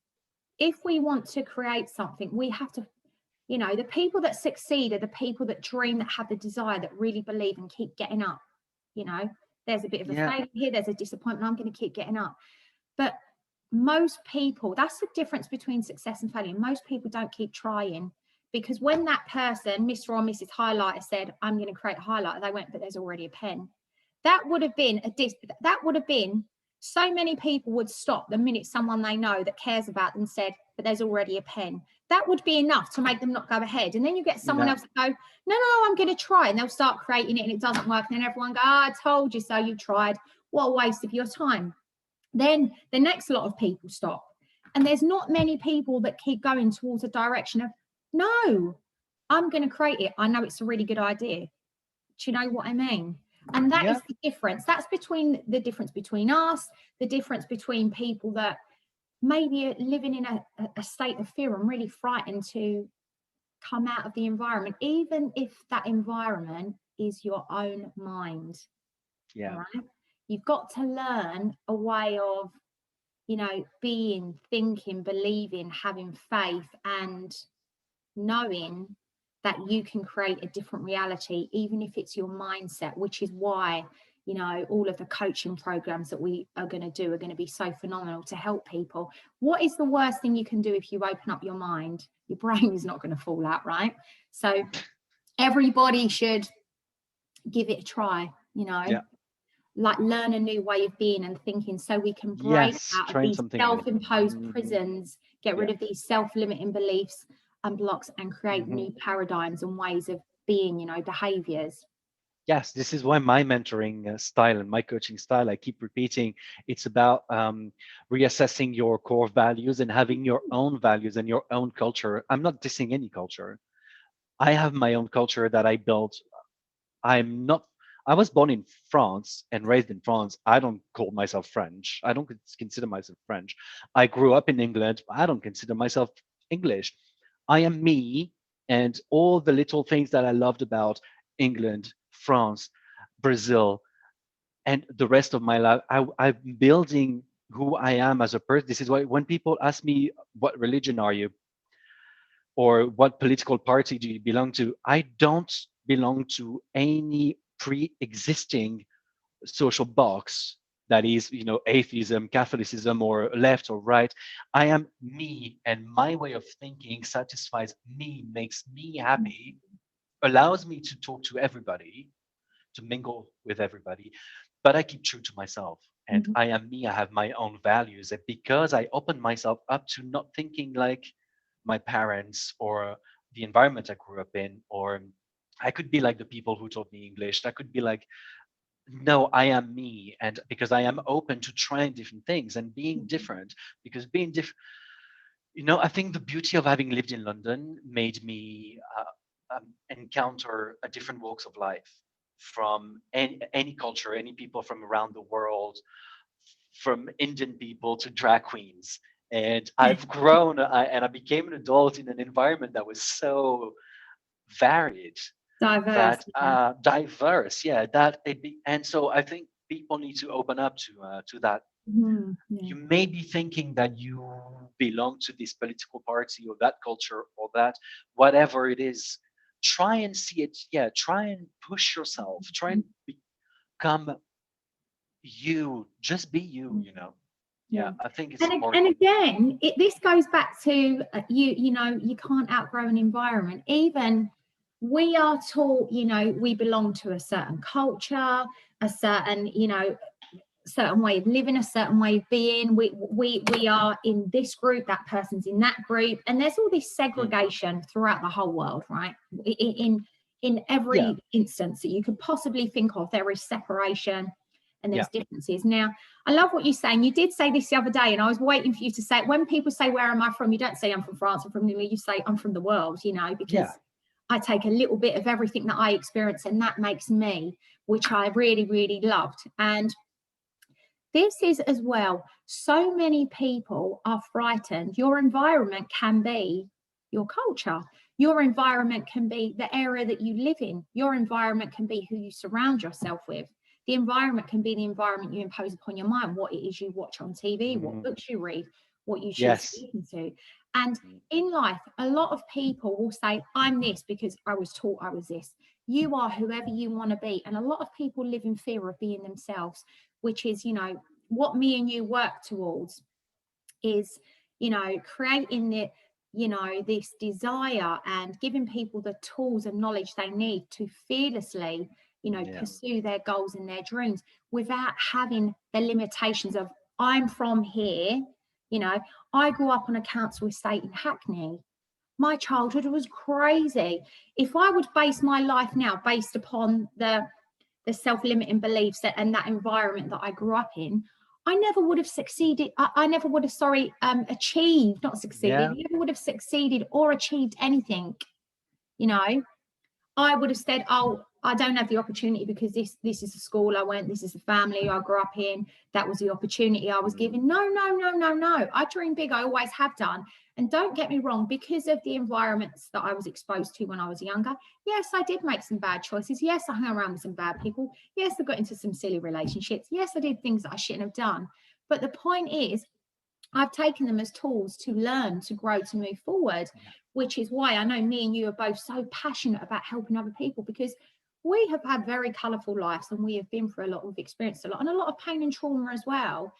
if we want to create something, we have to, the people that succeed are the people that dream, that have the desire, that really believe and keep getting up. There's a bit of a failure here, there's a disappointment, I'm going to keep getting up. But most people, that's the difference between success and failure. Most people don't keep trying, because when that person, Mr. or Mrs. Highlighter, said, I'm going to create a highlighter, they went, but there's already a pen. That would have been so many people would stop the minute someone they know that cares about them said, but there's already a pen. That would be enough to make them not go ahead. And then you get someone else that go, no, I'm going to try. And they'll start creating it and it doesn't work. And then everyone go, I told you so, you tried. What a waste of your time. Then the next lot of people stop. And there's not many people that keep going towards a direction of, no, I'm going to create it. I know it's a really good idea. Do you know what I mean? And that Yeah. is the difference. That's between the difference between us, the difference between people that maybe are living in a state of fear and really frightened to come out of the environment, even if that environment is your own mind. All Yeah. right. You've got to learn a way of, being, thinking, believing, having faith, and knowing that you can create a different reality, even if it's your mindset, which is why, all of the coaching programs that we are going to do are going to be so phenomenal to help people. What is the worst thing you can do if you open up your mind? Your brain is not going to fall out, right? So everybody should give it a try, Yeah. like learn a new way of being and thinking, so we can break Yes. out of Trying these something new. self-imposed prisons, get Yeah. rid of these self-limiting beliefs and blocks, and create new paradigms and ways of being, behaviors. Yes, this is why my mentoring style and my coaching style, I keep repeating, it's about reassessing your core values and having your own values and your own culture. I'm not dissing any culture. I have my own culture that I built. I'm not, I was born in France and raised in France. I don't call myself French. I don't consider myself French. I grew up in England. I don't consider myself English. I am me, and all the little things that I loved about England, France, Brazil, and the rest of my life, I'm building who I am as a person. This is why when people ask me, what religion are you? Or what political party do you belong to? I don't belong to any pre-existing social box that is, atheism, Catholicism, or left or right. I am me, and my way of thinking satisfies me, makes me happy, allows me to talk to everybody, to mingle with everybody, but I keep true to myself. And Mhm. I am me, I have my own values. And because I open myself up to not thinking like my parents or the environment I grew up in, or I could be like the people who taught me English. I could be like, no, I am me. And because I am open to trying different things and being different, because being different, I think the beauty of having lived in London made me encounter a different walks of life from any culture, any people from around the world, from Indian people to drag queens. And I've grown and I became an adult in an environment that was so varied, Diverse. that Yeah. diverse. Yeah, and so I think people need to open up to that. Yeah. You may be thinking that you belong to this political party or that culture or that whatever it is. Try and see it. Yeah, try and push yourself. Try and become you. Just be you. Yeah, Yeah. I think it's And important. again, this goes back to you can't outgrow an environment. Even we are taught, we belong to a certain culture, a certain, certain way of living, a certain way of being. We are in this group, that person's in that group, and there's all this Mm. segregation throughout the whole world, right? In Yeah, every instance that you could possibly think of, there is separation and yeah, there's differences. Now, I love what you're saying. You did say this the other day, and I was waiting for you to say it. When people say, where am I from? You don't say I'm from France, I'm from Italy. You say I'm from the world, because yeah, I take a little bit of everything that I experience, and that makes me, which I really, really loved. And this is as well, so many people are frightened. Your environment can be your culture. Your environment can be the area that you live in. Your environment can be who you surround yourself with. The environment can be the environment you impose upon your mind, what it is you watch on TV, what mhm, books you read, what you choose yes, speaking to. And mm, in life, a lot of people will say, I'm this because I was taught I was this. You are whoever you want to be. And a lot of people live in fear of being themselves, which is, what me and you work towards is, creating the, this desire and giving people the tools and knowledge they need to fearlessly, yeah, pursue their goals and their dreams without having the limitations of, I'm from here. I grew up on a council estate in Hackney. My childhood was crazy. If I would base my life now based upon the self-limiting beliefs and that environment that I grew up in, I never would have succeeded. I never would have, achieved, not succeeded, yeah, never would have succeeded or achieved anything You know, I would have said, oh, I don't have the opportunity because this is the school I went, this is the family I grew up in, that was the opportunity I was Mm. given. No, no, no, no, no. I dream big, I always have done. And don't get me wrong, because of the environments that I was exposed to when I was younger, yes, I did make some bad choices. Yes, I hung around with some bad people. Yes, I got into some silly relationships. Yes, I did things that I shouldn't have done. But the point is, I've taken them as tools to learn, to grow, to move forward, Yeah. which is why I know me and you are both so passionate about helping other people, because we have had very colourful lives and we have been through a lot, we've experienced a lot and a lot of pain and trauma as well.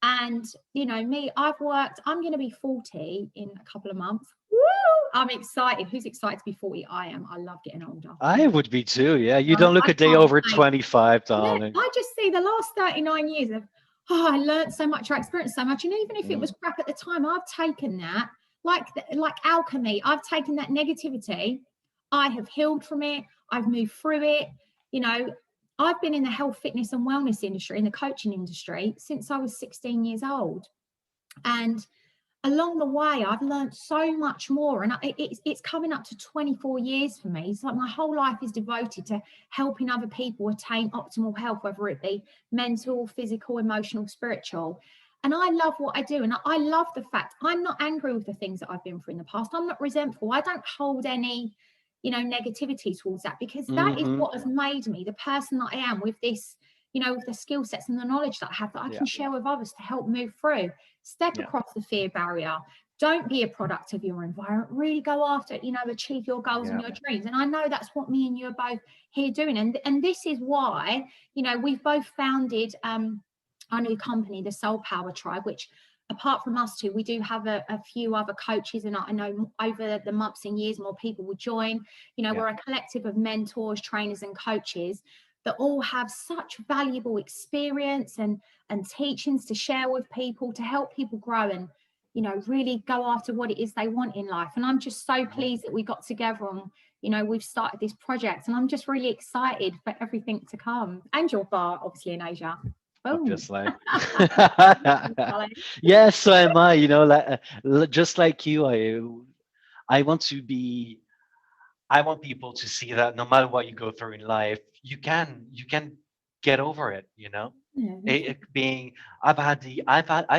And, you know, me, I'm going to be 40 in a couple of months. Woo! I'm excited. Who's excited to be 40? I am. I love getting older. I would be too. Yeah, you don't I look a day can't over wait. 25, Yeah, darling. I just see the last 39 years of, oh, I learned so much, I experienced so much. And even if it was Mm. crap at the time, I've taken that like alchemy. I've taken that negativity, I have healed from it, I've moved through it. You know, I've been in the health, fitness, and wellness industry, in the coaching industry, since I was 16 years old. And along the way, I've learned so much more, and it's coming up to 24 years for me. It's like my whole life is devoted to helping other people attain optimal health, whether it be mental, physical, emotional, spiritual. And I love what I do, and I love the fact I'm not angry with the things that I've been through in the past. I'm not resentful. I don't hold any, you know, negativity towards that, because that is Hmm. what has made me the person that I am, with this, you know, with the skill sets and the knowledge that I have, that I Yeah, can share with others to help move through. Step yeah, across the fear barrier. Don't be a product of your environment. Really go after, you know, achieve your goals and yeah. your dreams. And I know that's what me and you are both here doing. And this is why, you know, we've both founded our new company, the Soul Power Tribe, which, apart from us two, we do have a few other coaches, and I know over the months and years more people will join. You know, Yeah. we're a collective of mentors, trainers, and coaches that all have such valuable experience and teachings to share with people, to help people grow and, you know, really go after what it is they want in life. And I'm just so Mhm. pleased that we got together on, you know, we've started this project, and I'm just really excited for everything to come. And your bar, obviously, in Asia. Boom. Obviously. Yes, so am I. You know, like just like you, I want to be. I want people to see that no matter what you go through in life, you can get over it. You know, Yeah, me too. being I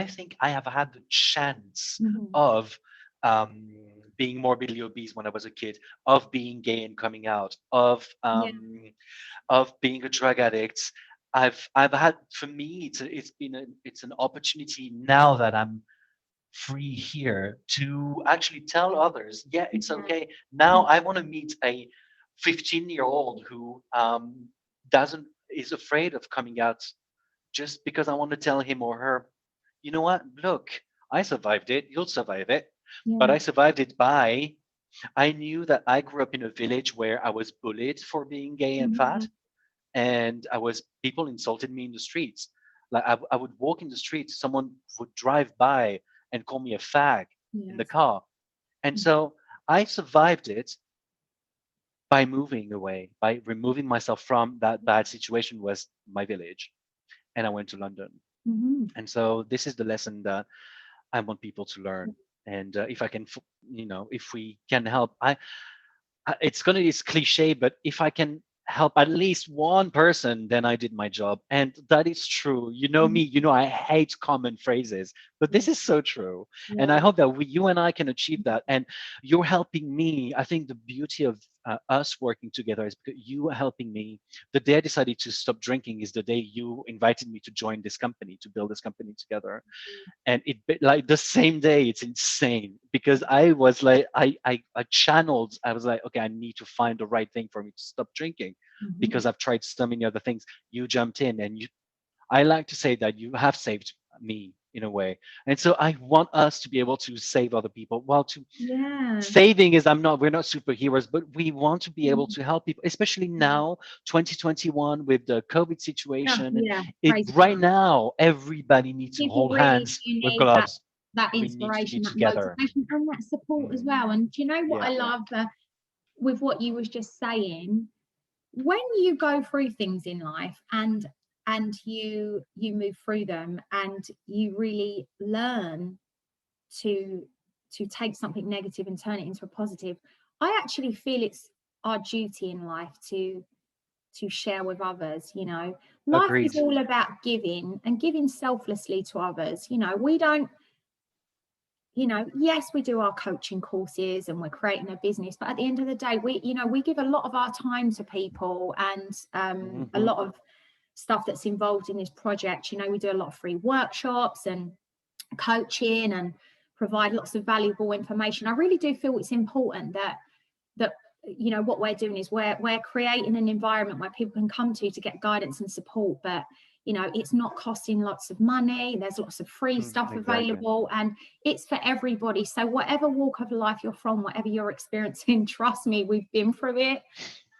think I have had the chance Mhm. of um, being morbidly obese when I was a kid, of being gay and coming out, Yeah, of being a drug addict. I've had, for me, it's an opportunity now that I'm free here to actually tell others, yeah, it's yeah, okay. Now I want to meet a 15-year-old who doesn't is afraid of coming out, just because I want to tell him or her, you know what? Look, I survived it. You'll survive it. But yeah. I survived it by I knew that I grew up in a village where I was bullied for being gay and fat, Mhm. and people insulted me in the streets. Like I would walk in the streets, someone would drive by and call me a fag in the Yes. car. And so I survived it by moving away, by removing myself from that bad situation, was my village. And I went to London. Mhm. And so this is the lesson that I want people to learn. And if I can, if we can help, it's cliche, but if I can help at least one person, then I did my job. And that is true. You know Mhm. me, I hate common phrases, but Yeah, this is so true. And I yeah. hope that you and I can achieve that. And you're helping me. I think the beauty of us working together is because you are helping me. The day I decided to stop drinking is the day you invited me to join this company, to build this company together. And like the same day, it's insane, because I was like, I channeled, I was like, okay, I need to find the right thing for me to stop drinking, Mhm. because I've tried so many other things. You jumped in, and I like to say that you have saved me in a way. And so I want us to be able to save other people. Well, to Yeah. saving is, we're not superheroes, but we want to be able Mhm. to help people, especially Mhm. now, 2021, with the COVID Oh, situation. And yeah, it crazy right time. now, everybody needs to People hold really hands do with need gloves. that We need to be inspiration, that together. motivation, and that support as Mm, well. And do you know what yeah, I yeah. love with what you was just saying? When you go through things in life and you move through them and you really learn to to take something negative and turn it into a positive, I actually feel it's our duty in life to share with others. Life is Agreed. all about giving and giving selflessly to others. We don't, yes, we do our coaching courses and we're creating a business, but at the end of the day, we give a lot of our time to people, and a lot of stuff that's involved in this project. We do a lot of free workshops and coaching and provide lots of valuable information. I really do feel it's important that what we're doing is we're creating an environment where people can come to get guidance and support, but it's not costing lots of money. There's lots of free stuff available, and it's for everybody. So whatever walk of life you're from, whatever you're experiencing, trust me, we've been through it,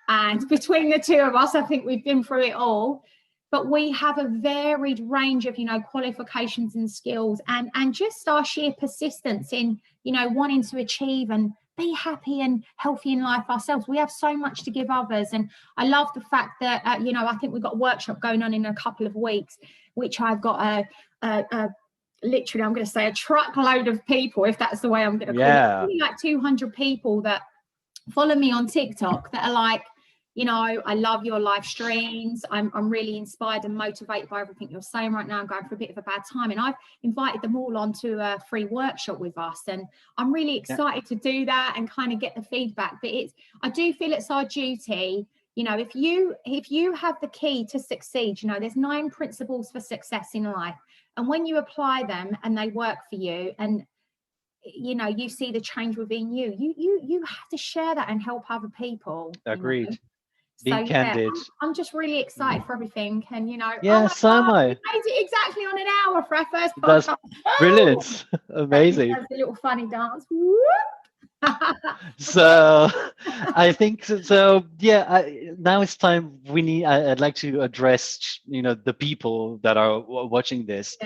and between the two of us, I think we've been through it all. But we have a varied range of qualifications and skills, and just our sheer persistence in wanting to achieve and be happy and healthy in life ourselves. We have so much to give others, and I love the fact that I think we've got a workshop going on in a couple of weeks, which I've got literally, I'm going to say, a truckload of people, if that's the way I'm going to call it. Only like 200 people that follow me on TikTok that are like, I love your live streams. I'm really inspired and motivated by everything you're saying right now. I'm going through a bit of a bad time, and I've invited them all onto a free workshop with us, and I'm really excited to do that and kind of get the feedback. But I do feel it's our duty. If you have the key to succeed, there's 9 principles for success in life, and when you apply them and they work for you, and you see the change within you have to share that and help other people. Agreed. So candid. I'm just really excited for everything, and so am I. We made it exactly on an hour for our first That's podcast. brilliant. Amazing. That's a little funny dance. So I think so. Yeah, now it's time. I'd like to address the people that are watching this.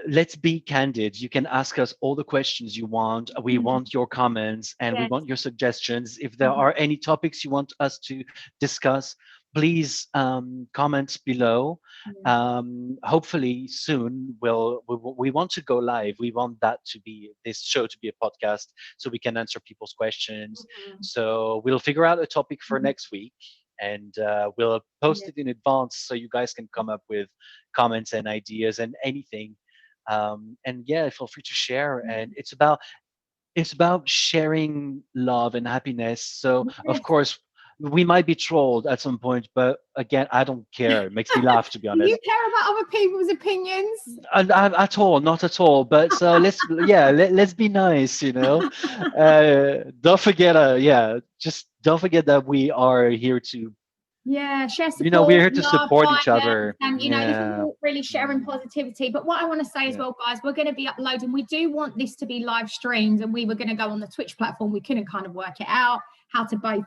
Let's be candid. You can ask us all the questions you want. We want your comments, and we want your suggestions. If there are any topics you want us to discuss, please comment below. Hopefully soon we want to go live. We want this show to be a podcast, so we can answer people's questions. So we'll figure out a topic for next week, and we'll post it in advance so you guys can come up with comments and ideas and anything. And feel free to share. And it's about sharing love and happiness. So of course we might be trolled at some point, but again, I don't care. It makes me laugh, to be honest. Do you care about other people's opinions? At all, not at all. But so let's be nice, Don't forget, just don't forget that we are here to share support. We're here to support each other, and this is all really sharing positivity. But what I want to say as well, guys, we're going to be uploading. We do want this to be live streamed, and we were going to go on the Twitch platform. We couldn't kind of work it out how to both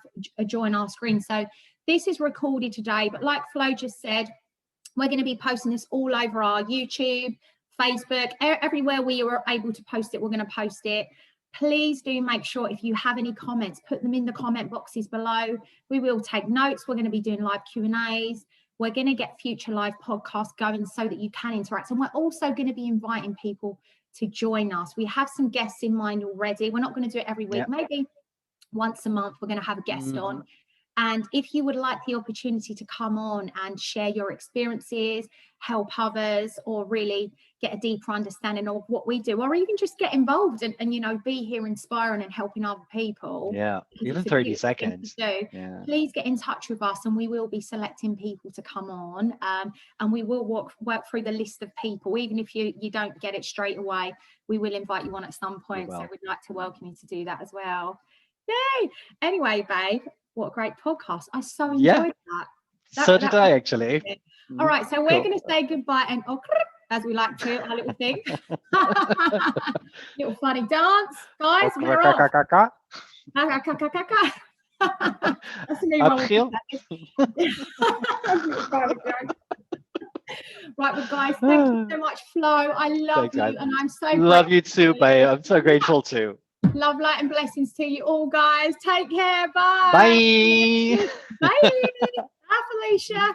join our screen. So this is recorded today, but like Flo just said, we're going to be posting this all over our YouTube, Facebook, everywhere we are able to post it. We're going to post it. Please do make sure, if you have any comments, put them in the comment boxes below. We will take notes. We're going to be doing live Q&As. We're going to get future live podcasts going so that you can interact. And we're also going to be inviting people to join us. We have some guests in mind already. We're not going to do it every week. Maybe once a month we're going to have a guest on. And if you would like the opportunity to come on and share your experiences, help others, or really get a deeper understanding of what we do, or even just get involved and be here inspiring and helping other people. Even 30 seconds. Please get in touch with us, and we will be selecting people to come on, and we will work through the list of people. Even if you don't get it straight away, we will invite you on at some point. So we'd like to welcome you to do that as well. Yay! Anyway, babe, what a great podcast. I so enjoyed that. So did I, actually. All right, so we're going to say goodbye, and as we like to, our little thing. Little funny dance. Guys, we're off. That's a new one. Right, well, guys, thank you so much, Flo. I love you, and I'm so love you too, babe. I'm so grateful too. Love, light, and blessings to you all, guys. Take care. Bye. Bye. Bye. Bye, Felicia.